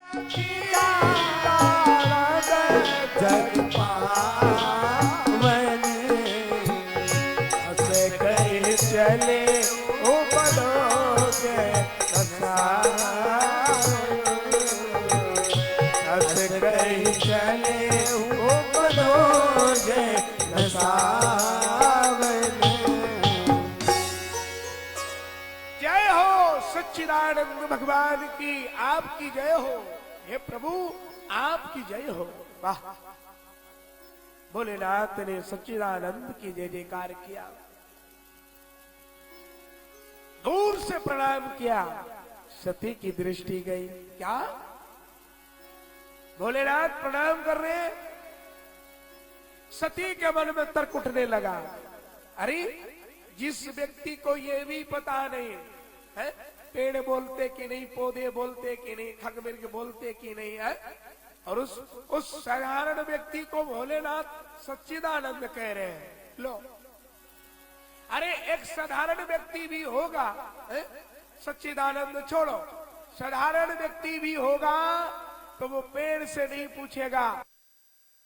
जग पावन ऐसे कहीं चले उपलोगे ऐसे कहीं चले उपलोगे जय हो सच्चिदानंद भगवान की, आपकी जय हो। हे प्रभु आपकी जय हो। वाह, भोलेनाथ ने सच्चिदानंद की जय जयकार किया, दूर से प्रणाम किया। सती की दृष्टि गई। क्या भोलेनाथ प्रणाम कर रहे हैं? सती के मन में तर्क उठने लगा। अरे जिस व्यक्ति को ये भी पता नहीं है पेड़ बोलते कि नहीं, पौधे बोलते कि नहीं, खगमिर्ग बोलते कि नहीं है, और उस साधारण व्यक्ति को भोलेनाथ सच्चिदानंद कह रहे हैं। लो, अरे एक साधारण व्यक्ति भी होगा, सच्चिदानंद छोड़ो, साधारण व्यक्ति भी होगा तो वो पेड़ से नहीं पूछेगा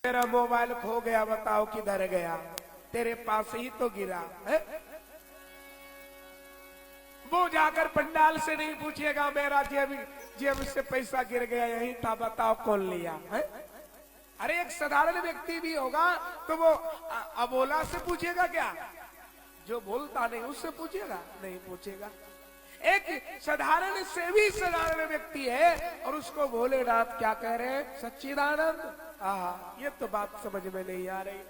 तेरा मोबाइल खो गया, बताओ किधर गया, तेरे पास ही तो गिरा है। वो जाकर पंडाल से नहीं पूछेगा मेरा जेब से पैसा गिर गया यहीं था, बताओ कौन लिया है। अरे एक साधारण व्यक्ति भी होगा तो वो अबोला से पूछेगा क्या? जो बोलता नहीं उससे पूछेगा? नहीं पूछेगा। एक साधारण से भी साधारण व्यक्ति है और उसको भोलेनाथ क्या कह रहे हैं? सच्चिदानंद। ये तो बात समझ में नहीं आ रही।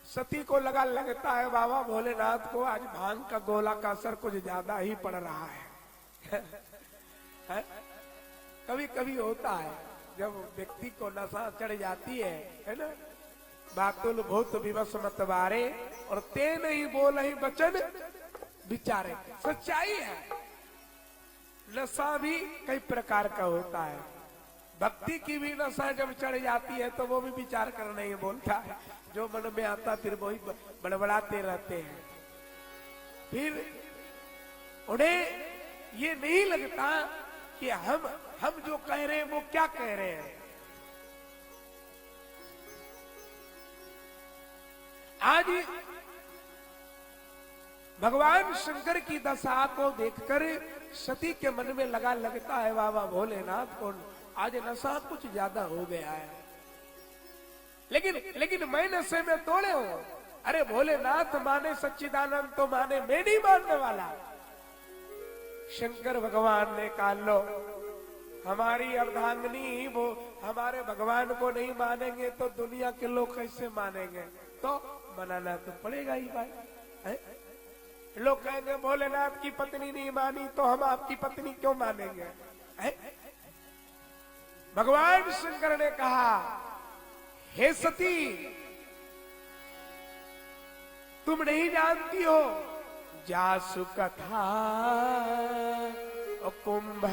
सती को लगता है बाबा भोलेनाथ को आज भांग का गोला का असर कुछ ज्यादा ही पड़ रहा है। कभी कभी होता है जब व्यक्ति को नशा चढ़ जाती है ना। बातुल भूत विवश मत बारे और ते नहीं बोल ही वचन विचारे। सच्चाई है, नशा भी कई प्रकार का होता है। भक्ति की भी नशा जब चढ़ जाती है तो वो भी विचार कर नहीं बोलता है, जो मन में आता फिर वही बड़बड़ाते रहते हैं। फिर उन्हें ये नहीं लगता कि हम जो कह रहे हैं वो क्या कह रहे हैं। आज भगवान शंकर की दशा को देखकर सती के मन में लगता है बाबा भोलेनाथ को आज नशा कुछ ज्यादा हो गया है। लेकिन मैं नशे में तोड़े हूं। अरे भोलेनाथ माने सच्चिदानंद तो माने, मैं नहीं मानने वाला। शंकर भगवान ने कहा लो, हमारी अर्धांगिनी वो हमारे भगवान को नहीं मानेंगे तो दुनिया के लोग कैसे मानेंगे? तो मनाना तो पड़ेगा ही भाई। लोग कहेंगे भोलेनाथ की पत्नी नहीं मानी तो हम आपकी पत्नी क्यों मानेंगे? भगवान शंकर ने कहा, हे सती, तुम नहीं जानती हो जासु कथा कुंभ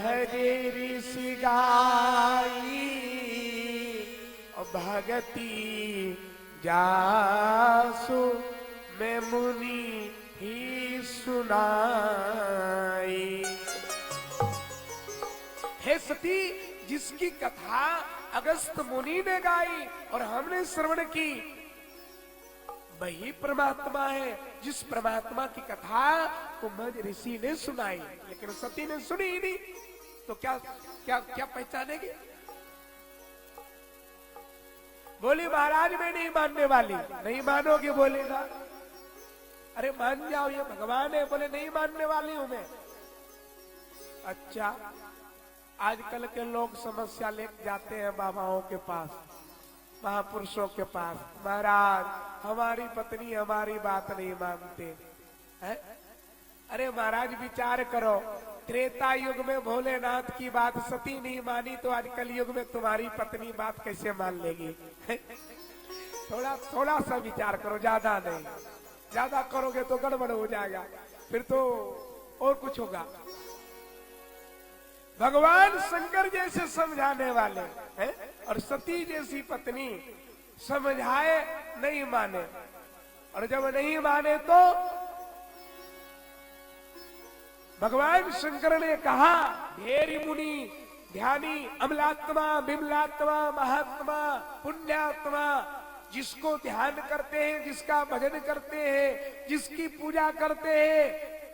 ऋषि गाई और भगति जासु में मुनि ही सुनाई। हे सती, जिसकी कथा अगस्त मुनि ने गाई और हमने श्रवण की वही परमात्मा है जिस परमात्मा की कथा कुंभ ऋषि ने सुनाई। लेकिन सती ने सुनी ही नहीं तो क्या क्या क्या पहचानेगी? बोली महाराज मैं नहीं मानने वाली। नहीं मानोगे? बोलेगा अरे मान जाओ ये भगवान है। बोले नहीं मानने वाली हूं मैं। अच्छा, आजकल के लोग समस्या लेके जाते हैं बाबाओं के पास, महापुरुषों के पास। महाराज हमारी पत्नी हमारी बात नहीं मानते हैं। अरे महाराज विचार करो, त्रेता युग में भोलेनाथ की बात सती नहीं मानी तो आज कलयुग में तुम्हारी पत्नी बात कैसे मान लेगी? थोड़ा सा विचार करो, ज्यादा नहीं। ज्यादा करोगे तो गड़बड़ हो जाएगा, फिर तो और कुछ होगा। भगवान शंकर जैसे समझाने वाले हैं और सती जैसी पत्नी समझाए नहीं माने, और जब नहीं माने तो भगवान शंकर ने कहा, ढेरी मुनि ध्यानी, अमलात्मा, बिमलात्मा, महात्मा, पुण्यात्मा, जिसको ध्यान करते हैं, जिसका भजन करते हैं, जिसकी पूजा करते हैं,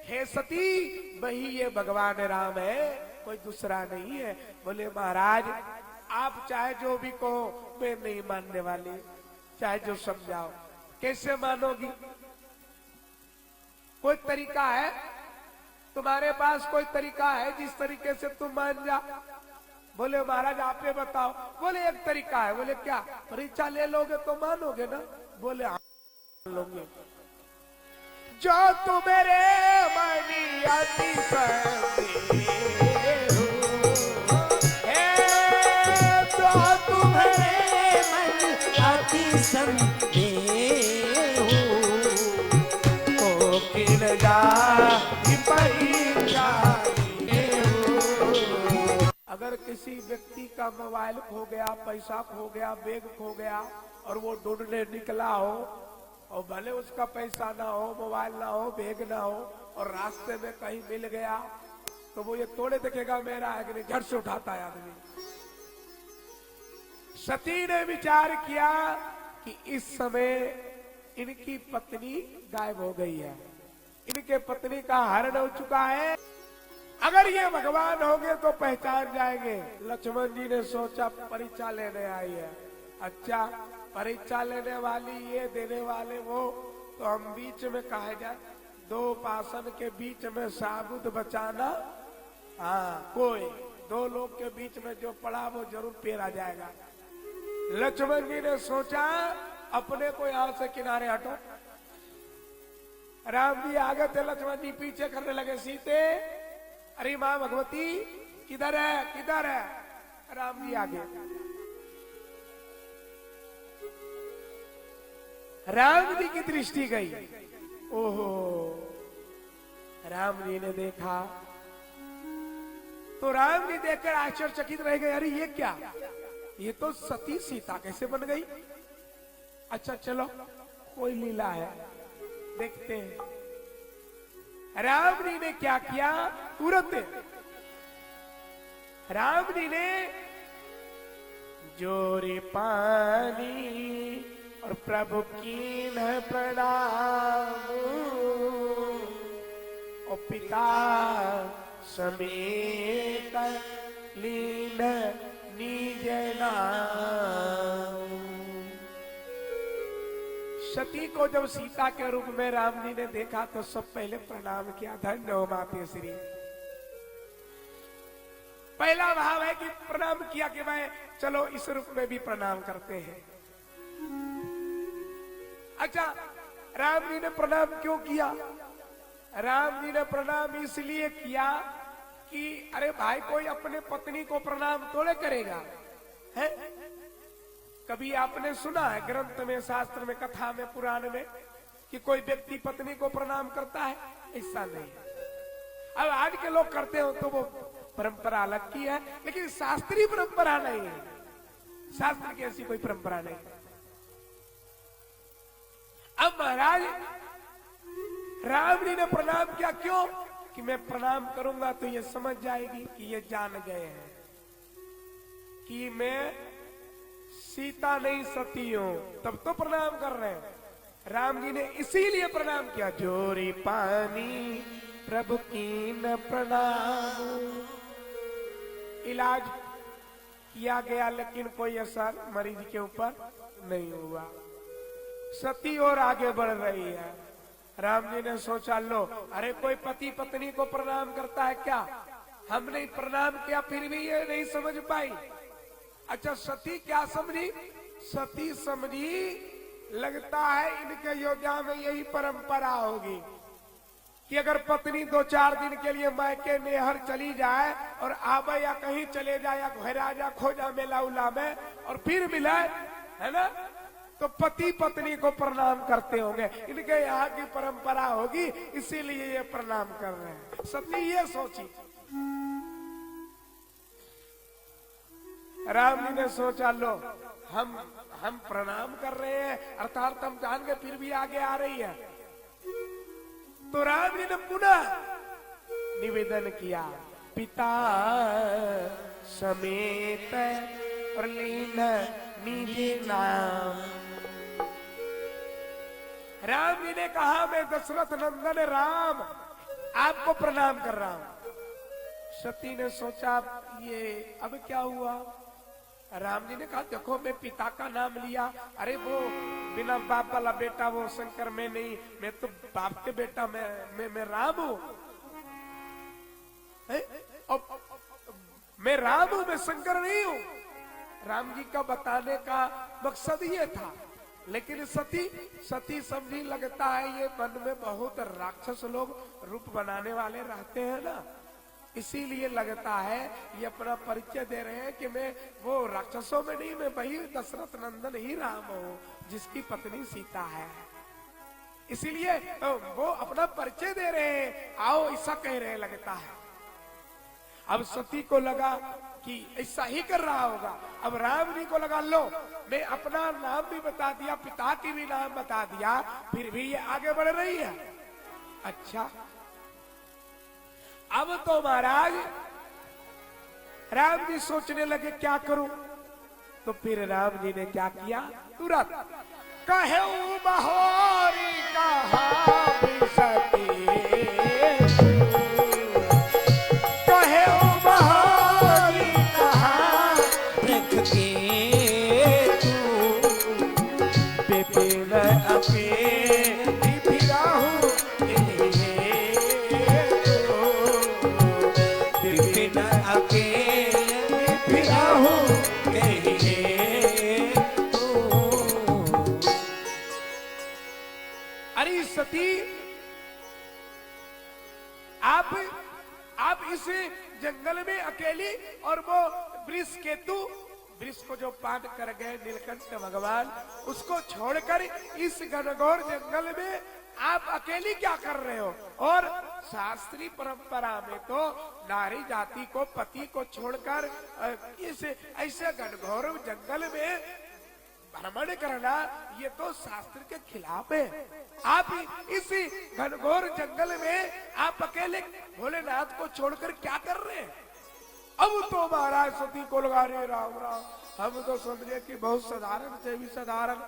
हे सती वही ये भगवान राम है, कोई दूसरा नहीं है। बोले महाराज आप चाहे जो भी कहो मैं नहीं मानने वाली, चाहे जो समझाओ। कैसे मानोगी? कोई तरीका है तुम्हारे पास? कोई तरीका है जिस तरीके से तुम मान जा? बोले महाराज आप ही बताओ। बोले एक तरीका है। बोले क्या? परीक्षा ले लोगे तो मानोगे ना? बोले हाँ मान लोगे। जो तुम्हारे मनी अति संदेह है, जो तुम्हारे मन अति संदेह को किन जा परीक्षा। अगर किसी व्यक्ति का मोबाइल खो गया, पैसा खो गया, बैग खो गया और वो ढूंढने निकला हो और भले उसका पैसा ना हो, मोबाइल ना हो, बैग ना हो और रास्ते में कहीं मिल गया तो वो ये तोड़े देखेगा मेरा है कि नहीं, झट से उठाता है आदमी। सती ने विचार किया कि इस समय इनकी पत्नी गायब हो गई है, इनके पत्नी का हरण हो चुका है, अगर ये भगवान होंगे तो पहचान जाएंगे। लक्ष्मण जी ने सोचा परीक्षा लेने आई है, अच्छा परीक्षा लेने वाली ये, देने वाले वो, तो हम बीच में कहा जाए दो पासन के बीच में साबुत बचाना। हाँ, कोई दो लोग के बीच में जो पड़ा वो जरूर पेरा जाएगा। लक्ष्मण जी ने सोचा अपने को यहां से किनारे हटो। राम जी आगे थे, लक्ष्मण जी पीछे करने लगे। सीते अरे मां भगवती किधर है, किधर है? राम जी आगे। राम जी की दृष्टि गई, ओहो, राम जी ने देखा तो राम जी देखकर आश्चर्यचकित रह गए। अरे ये क्या, ये तो सती सीता कैसे बन गई? अच्छा चलो कोई लीला है, देखते हैं। राम जी ने क्या किया? तुरंत राम जी ने जोरी पानी और प्रभु कीन प्रणाम, और पिता समेत लीन निज नाम। सती को जब सीता के रूप में राम जी ने देखा तो सब पहले प्रणाम किया, धन्य हो माते श्री। पहला भाव है कि प्रणाम किया कि भाई चलो इस रूप में भी प्रणाम करते हैं। अच्छा, राम जी ने प्रणाम क्यों किया? राम जी ने प्रणाम इसलिए किया कि अरे भाई कोई अपने पत्नी को प्रणाम थोड़े करेगा, है? कभी आपने सुना है ग्रंथ में, शास्त्र में, कथा में, पुराण में कि कोई व्यक्ति पत्नी को प्रणाम करता है? ऐसा नहीं। अब आज के लोग करते हो तो वो परंपरा अलग की है, लेकिन शास्त्रीय परंपरा नहीं है। शास्त्र की ऐसी कोई परंपरा नहीं। अब महाराज राम जी ने प्रणाम किया, क्यों? कि मैं प्रणाम करूंगा तो ये समझ जाएगी कि ये जान गए हैं कि मैं सीता नहीं सती हूं, तब तो प्रणाम कर रहे हैं। राम जी ने इसीलिए प्रणाम किया, जोरी पानी प्रभु कीन प्रणाम। इलाज किया गया लेकिन कोई असर मरीज के ऊपर नहीं हुआ। सती और आगे बढ़ रही है। राम जी ने सोचा लो, अरे कोई पति पत्नी को प्रणाम करता है क्या? हमने प्रणाम किया फिर भी ये नहीं समझ पाई। अच्छा, सती क्या समझी? सती समझी लगता है इनके अयोध्या में यही परंपरा होगी कि अगर पत्नी 2-4 दिन के लिए मायके नेहर चली जाए और आबे या कहीं चले जाए या घरा जा खोजा मेला उला में और फिर मिले, है ना, तो पति पत्नी को प्रणाम करते होंगे। इनके यहाँ की परंपरा होगी, इसीलिए ये प्रणाम कर रहे हैं। सती ये सोची। राम जी ने सोचा लो हम प्रणाम कर रहे हैं, अर्थात हम जान के फिर भी आगे आ रही है। तो राम जी ने पुनः निवेदन किया, पिता समेत और लीन निज नाम। राम जी ने कहा, मैं दशरथ नंदन राम आपको प्रणाम कर रहा हूं। सती ने सोचा, ये अब क्या हुआ? राम जी ने कहा, देखो मैं पिता का नाम लिया, अरे वो बिना बाप वाला बेटा वो शंकर में नहीं, मैं तो बाप के बेटा, मैं राम हूं। मैं राम हूं, मैं शंकर नहीं हूं। राम जी का बताने का मकसद ये था। लेकिन सती समझी, लगता है ये मन में बहुत राक्षस लोग रूप बनाने वाले रहते हैं ना, इसीलिए लगता है ये अपना परिचय दे रहे हैं कि मैं वो राक्षसों में नहीं, मैं वही दशरथ नंदन ही राम हूं जिसकी पत्नी सीता है। इसीलिए वो अपना परिचय दे रहे हैं, आओ ऐसा कह रहे लगता है। अब सती को लगा कि ऐसा ही कर रहा होगा। अब राम जी को लगा, लो मैं अपना नाम भी बता दिया, पिता की भी नाम बता दिया, फिर भी ये आगे बढ़ रही है। अच्छा, अब तो महाराज राम जी सोचने लगे क्या करूं। तो फिर राम जी ने क्या किया, तुरंत कहे बहोरी कहा सती, कहे बहोरी कहा रख के तू विपिन अकेली फिराहूं विपिन अकेले फिराहूं कहिए तू। अरे सती, आप इस जंगल में अकेली, और वो वृष केतु, वृष को जो पान कर गए नीलकंठ भगवान, उसको छोड़कर इस घनघोर जंगल में आप अकेली क्या कर रहे हो? और शास्त्रीय परंपरा में तो नारी जाति को, पति को छोड़कर इस ऐसे घनघोर जंगल में भ्रमण करना, ये तो शास्त्र के खिलाफ है। आप इस घनघोर जंगल में आप अकेले भोलेनाथ को छोड़कर क्या कर रहे हैं? अब तो महाराज सती को लगा रहे, राम राम, हम तो समझे कि बहुत साधारण से भी साधारण,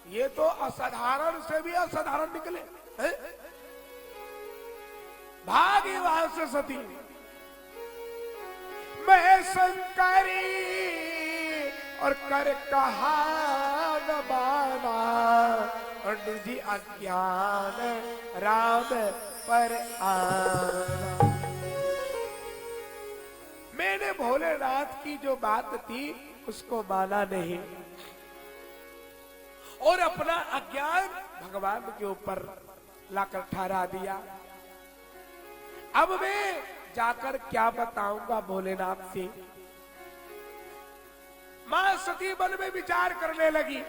ये तो असाधारण से भी असाधारण निकले हैं? भागी वहां से सती। मैं शंकरी और कर कहा न माना, और निजी अज्ञान राम पर आना। मैंने भोलेनाथ की जो बात थी उसको माना नहीं, और अपना अज्ञान भगवान के ऊपर लाकर ठहरा दिया। अब मैं जाकर क्या बताऊंगा भोलेनाथ से? मां सती मन में विचार करने लगी,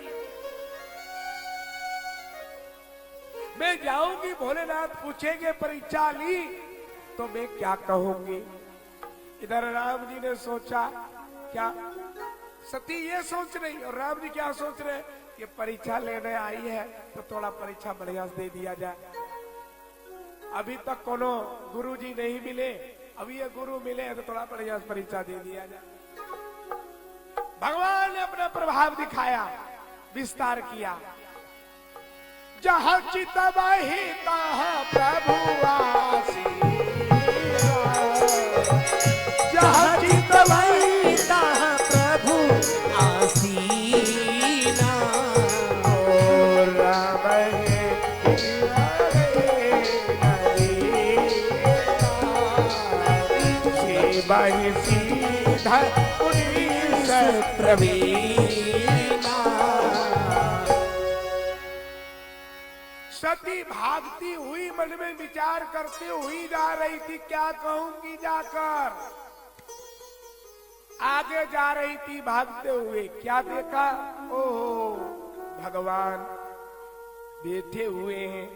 मैं जाऊंगी, भोलेनाथ पूछेंगे परीक्षा ली तो मैं क्या कहूंगी? इधर राम जी ने सोचा, क्या सती ये सोच रही और राम जी क्या सोच रहे कि परीक्षा लेने आई है तो थोड़ा परीक्षा बढ़िया से दे दिया जाए। अभी तक कोनो गुरु जी नहीं मिले, अभी ये गुरु मिले तो थोड़ा बढ़िया से परीक्षा दे दिया जाए। भगवान ने अपना प्रभाव दिखाया, विस्तार किया। जहां चित वही तहां प्रभु आसी, जहाँ चित वहीं तहाँ प्रभु आसीना। ओ राम बाई सीधा पुनीत प्रवीणा। सती भागती हुई मन में विचार करती हुई जा रही थी, क्या कहूंगी जाकर। आगे जा रही थी भागते हुए, क्या देखा? ओहो, भगवान बैठे हुए हैं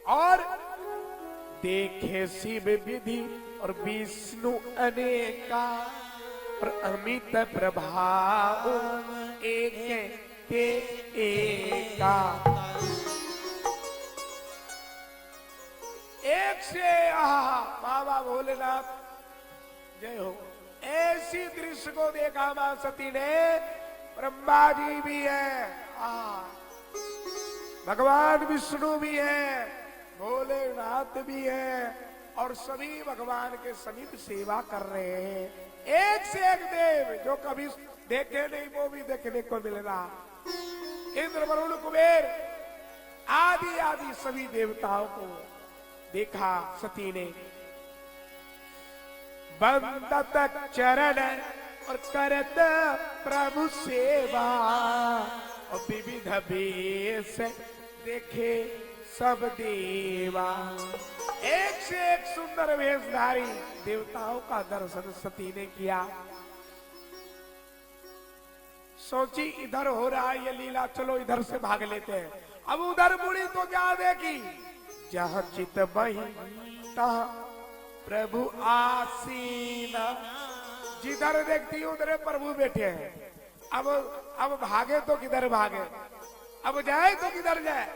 और देखे शिव विधि और विष्णु अनेका और अमित प्रभाव एक के एका। एक से बाबा भोलेनाथ जय हो, इसी दृश्य को देखा मां सती ने, ब्रह्मा जी भी है, भगवान विष्णु भी है, भोलेनाथ भी है, और सभी भगवान के समीप सेवा कर रहे हैं। एक से एक देव जो कभी देखे नहीं वो भी देखने को मिल रहा। इंद्र वरुण कुबेर आदि आदि सभी देवताओं को देखा सती ने। बंदत चरण और करत प्रभु सेवा, और विविध वेश देखे सब देवा। एक से एक सुंदर वेशधारी देवताओं का दर्शन सती ने किया। सोची इधर हो रहा है ये लीला, चलो इधर से भाग लेते हैं। अब उधर मुड़ी तो क्या देखी, जहां चित बही तहां प्रभु आसीना। जिधर देखती उधर प्रभु बैठे हैं। अब भागे तो किधर भागे, अब जाए तो किधर जाए।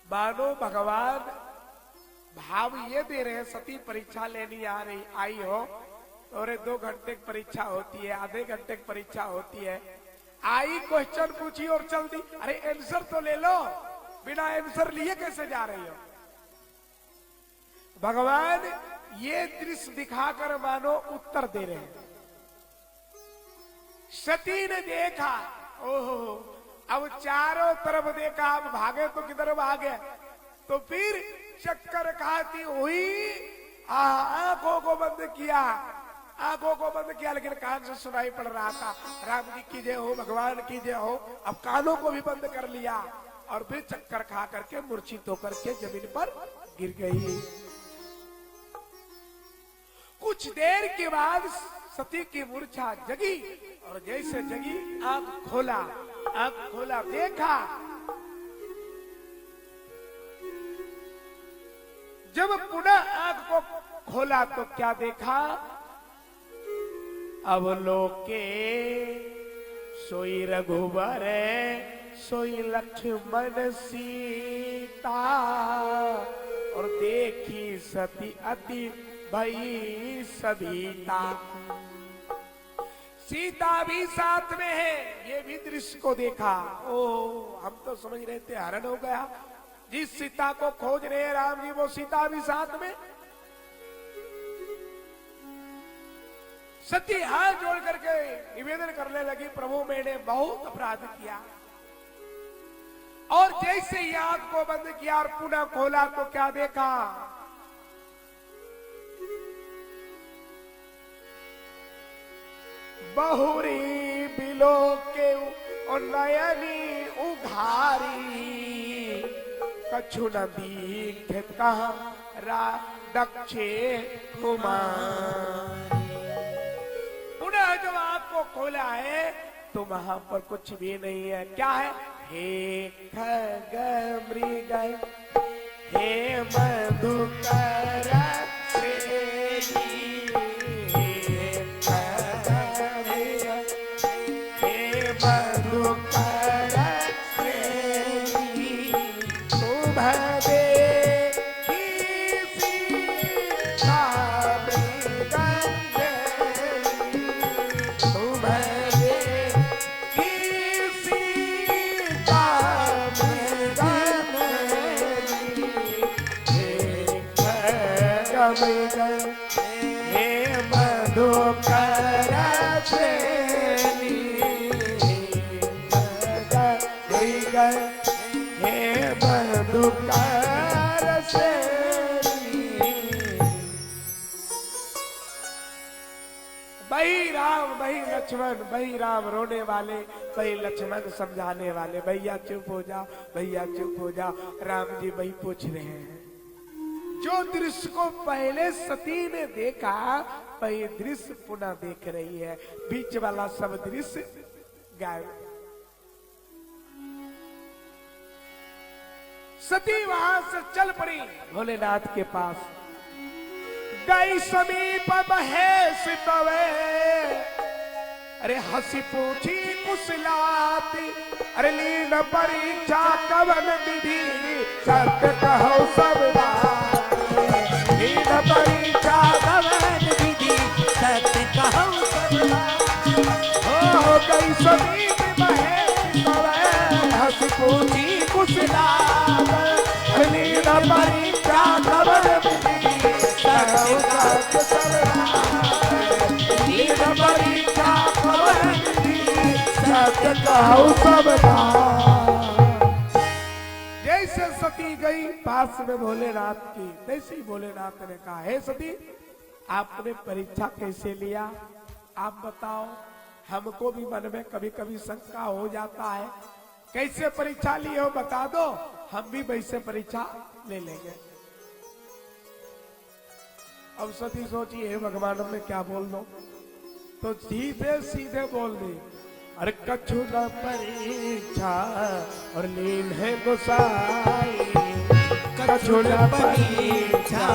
मानो भगवान भाव ये दे रहे हैं, सती परीक्षा लेनी आई हो, और 2 घंटे की परीक्षा होती है, आधे घंटे की परीक्षा होती है। आई क्वेश्चन पूछी और चल दी, अरे आंसर तो ले लो, बिना आंसर लिए कैसे जा रही हो। भगवान ये दृश्य दिखाकर मानो उत्तर दे रहे हैं। सती ने देखा, ओहो, अब चारों तरफ देखा, अब भागे तो किधर भागे। तो फिर चक्कर खाती हुई आंखों को बंद किया, लेकिन कान से सुनाई पड़ रहा था, राम जी की जय हो, भगवान की जय हो। अब कानों को भी बंद कर लिया, और फिर चक्कर खा करके मूर्छित होकर के जमीन पर गिर गई। कुछ देर के बाद सती की मूर्छा जगी, और जैसे जगी आंख खोला देखा। जब पुनः आंख को खोला तो क्या देखा, अब लोके सोई रघुवर सोई लक्ष्मण सीता, और देखी सती अति भई सभीता। सीता भी साथ में है, ये भी दृश्य को देखा। ओ, हम तो समझ रहे थे हरण हो गया, जिस सीता को खोज रहे राम जी वो सीता भी साथ में। सती हाथ जोड़ करके निवेदन करने लगी, प्रभु मैंने बहुत अपराध किया। और जैसे ही आंख को बंद किया और पुनः खोला तो क्या देखा, बहुरी बिलो के नयनी उघारी, कछु न दीखत कहा दक्षे कुमार। पुनः जब आपको खोला है तो वहां पर कुछ भी नहीं है। क्या है, हे खग मृग हे मधुकर हे मधुकर हे मधुकर बही राम रोने वाले, बही लक्ष्मण समझाने वाले, भैया चुप हो जाओ, भैया चुप हो जाओ। राम जी वही पूछ रहे हैं। जो दृश्य को पहले सती ने देखा वही दृश्य पुनः देख रही है, बीच वाला सब दृश्य गायब। सती वहां से चल पड़ी भोलेनाथ के पास, गई समीप महेश तवे, अरे हंसी पूछी कुशलाती, अरे लीन परीक्षा कवन विधि, सत्य कहो सब बात, लीन परीक्षा कवन विधि, फुसलाव नीर परीक्षा खबर मिली सत्य सत्य सब नीर परीक्षा खबर मिली सत्य कहूँ सब जैसे सती गई पास में भोलेनाथ की, तैसे ही भोलेनाथ ने कहा, हे सती आपने परीक्षा कैसे लिया, आप बताओ, हमको भी मन में कभी कभी शंका हो जाता है, कैसे परीक्षा लिए हो बता दो, हम भी वैसे परीक्षा ले लेंगे। अब सती सोची हे भगवान मैं क्या बोल दूं, तो सीधे सीधे बोल दी, अरे कछु न परीक्षा और लीन है गोसाई, कछु न परीक्षा